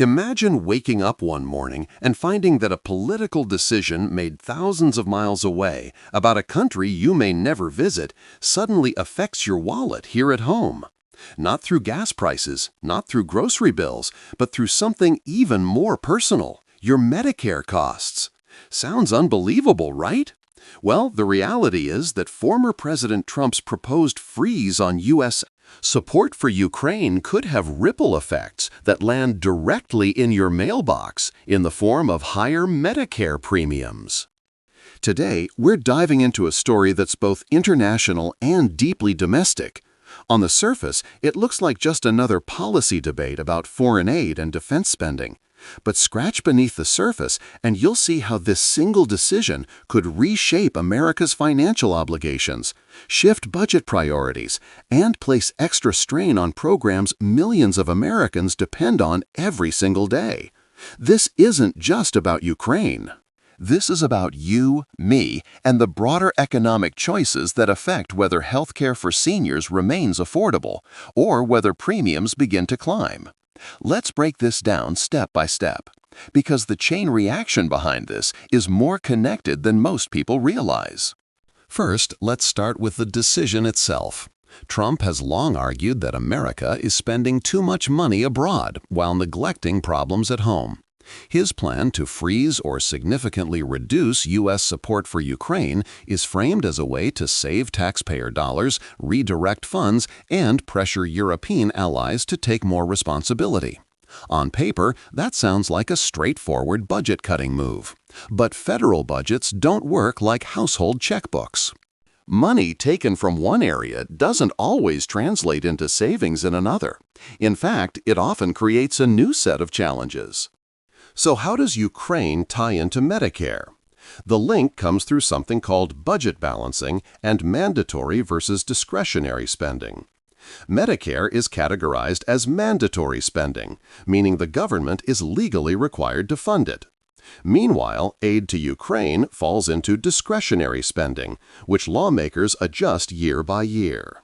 Imagine waking up one morning and finding that a political decision made thousands of miles away about a country you may never visit suddenly affects your wallet here at home. Not through gas prices, not through grocery bills, but through something even more personal, your Medicare costs. Sounds unbelievable, right? Well, the reality is that former President Trump's proposed freeze on U.S. support for Ukraine could have ripple effects that land directly in your mailbox in the form of higher Medicare premiums. Today, we're diving into a story that's both international and deeply domestic. On the surface, it looks like just another policy debate about foreign aid and defense spending. But scratch beneath the surface and you'll see how this single decision could reshape America's financial obligations, shift budget priorities, and place extra strain on programs millions of Americans depend on every single day. This isn't just about Ukraine. This is about you, me, and the broader economic choices that affect whether healthcare for seniors remains affordable or whether premiums begin to climb. Let's break this down step by step, because the chain reaction behind this is more connected than most people realize. First, let's start with the decision itself. Trump has long argued that America is spending too much money abroad while neglecting problems at home. His plan to freeze or significantly reduce U.S. support for Ukraine is framed as a way to save taxpayer dollars, redirect funds, and pressure European allies to take more responsibility. On paper, that sounds like a straightforward budget-cutting move. But federal budgets don't work like household checkbooks. Money taken from one area doesn't always translate into savings in another. In fact, it often creates a new set of challenges. So how does Ukraine tie into Medicare? The link comes through something called budget balancing and mandatory versus discretionary spending. Medicare is categorized as mandatory spending, meaning the government is legally required to fund it. Meanwhile, aid to Ukraine falls into discretionary spending, which lawmakers adjust year by year.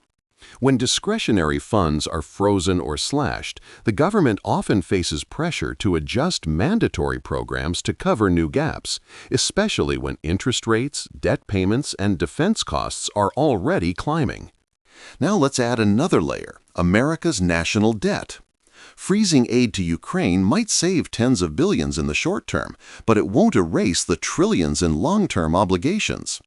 When discretionary funds are frozen or slashed, the government often faces pressure to adjust mandatory programs to cover new gaps, especially when interest rates, debt payments, and defense costs are already climbing. Now let's add another layer: America's national debt. Freezing aid to Ukraine might save tens of billions in the short term, but it won't erase the trillions in long-term obligations.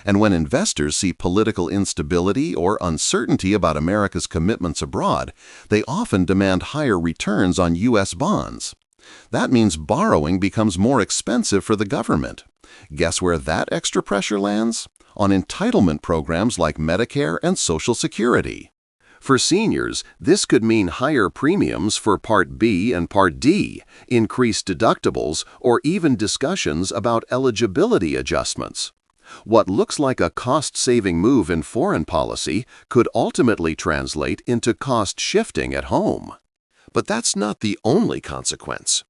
And when investors see political instability or uncertainty about America's commitments abroad, they often demand higher returns on U.S. bonds. That means borrowing becomes more expensive for the government. Guess where that extra pressure lands? On entitlement programs like Medicare and Social Security. For seniors, this could mean higher premiums for Part B and Part D, increased deductibles, or even discussions about eligibility adjustments. What looks like a cost-saving move in foreign policy could ultimately translate into cost shifting at home. But that's not the only consequence.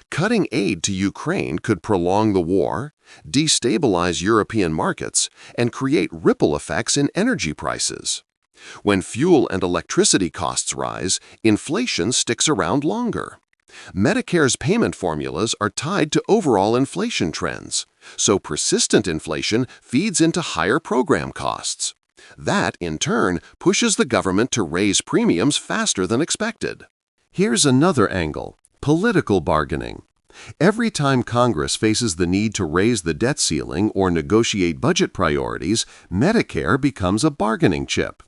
Cutting aid to Ukraine could prolong the war, destabilize European markets, and create ripple effects in energy prices. When fuel and electricity costs rise, inflation sticks around longer. Medicare's payment formulas are tied to overall inflation trends, so persistent inflation feeds into higher program costs. That, in turn, pushes the government to raise premiums faster than expected. Here's another angle: political bargaining. Every time Congress faces the need to raise the debt ceiling or negotiate budget priorities, Medicare becomes a bargaining chip.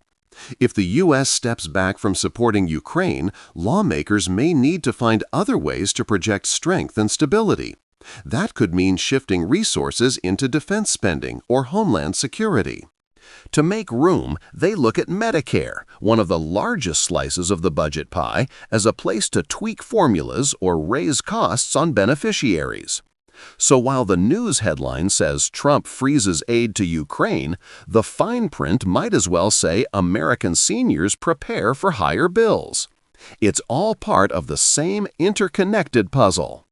If the U.S. steps back from supporting Ukraine, lawmakers may need to find other ways to project strength and stability. That could mean shifting resources into defense spending or homeland security. To make room, they look at Medicare, one of the largest slices of the budget pie, as a place to tweak formulas or raise costs on beneficiaries. So while the news headline says Trump freezes aid to Ukraine, the fine print might as well say American seniors prepare for higher bills. It's all part of the same interconnected puzzle.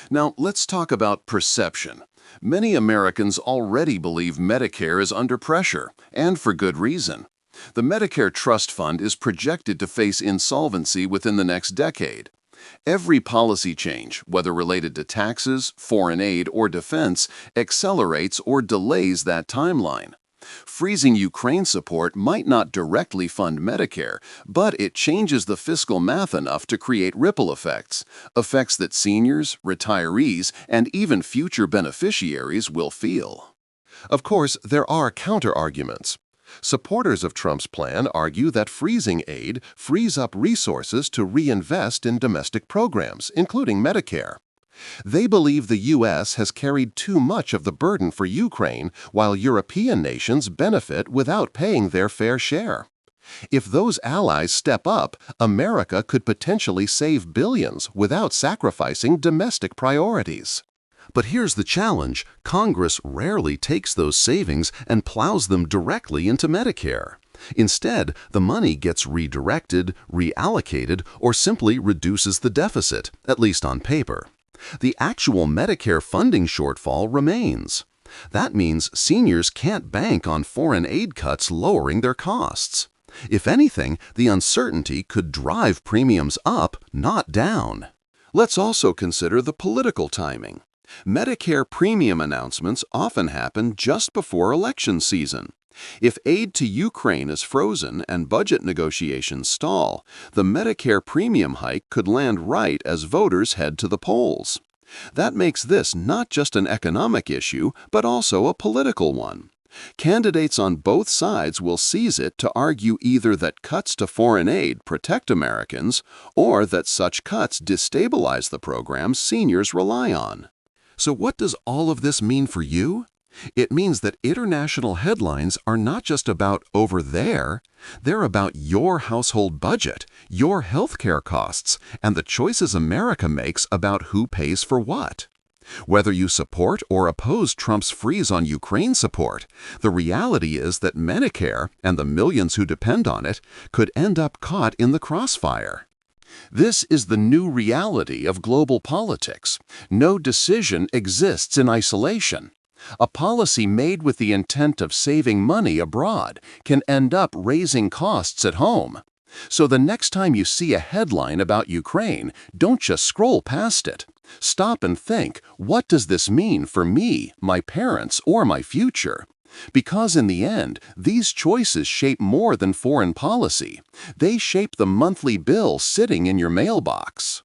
Now let's talk about perception. Many Americans already believe Medicare is under pressure, and for good reason. The Medicare Trust Fund is projected to face insolvency within the next decade. Every policy change, whether related to taxes, foreign aid, or defense, accelerates or delays that timeline. Freezing Ukraine support might not directly fund Medicare, but it changes the fiscal math enough to create ripple effects, effects that seniors, retirees, and even future beneficiaries will feel. Of course, there are counter-arguments. Supporters of Trump's plan argue that freezing aid frees up resources to reinvest in domestic programs, including Medicare. They believe the U.S. has carried too much of the burden for Ukraine, while European nations benefit without paying their fair share. If those allies step up, America could potentially save billions without sacrificing domestic priorities. But here's the challenge: Congress rarely takes those savings and plows them directly into Medicare. Instead, the money gets redirected, reallocated, or simply reduces the deficit, at least on paper. The actual Medicare funding shortfall remains. That means seniors can't bank on foreign aid cuts lowering their costs. If anything, the uncertainty could drive premiums up, not down. Let's also consider the political timing. Medicare premium announcements often happen just before election season. If aid to Ukraine is frozen and budget negotiations stall, the Medicare premium hike could land right as voters head to the polls. That makes this not just an economic issue, but also a political one. Candidates on both sides will seize it to argue either that cuts to foreign aid protect Americans, or that such cuts destabilize the programs seniors rely on. So what does all of this mean for you? It means that international headlines are not just about over there, they're about your household budget, your healthcare costs, and the choices America makes about who pays for what. Whether you support or oppose Trump's freeze on Ukraine support, the reality is that Medicare, and the millions who depend on it, could end up caught in the crossfire. This is the new reality of global politics. No decision exists in isolation. A policy made with the intent of saving money abroad can end up raising costs at home. So the next time you see a headline about Ukraine, don't just scroll past it. Stop and think, what does this mean for me, my parents, or my future? Because in the end, these choices shape more than foreign policy. They shape the monthly bill sitting in your mailbox.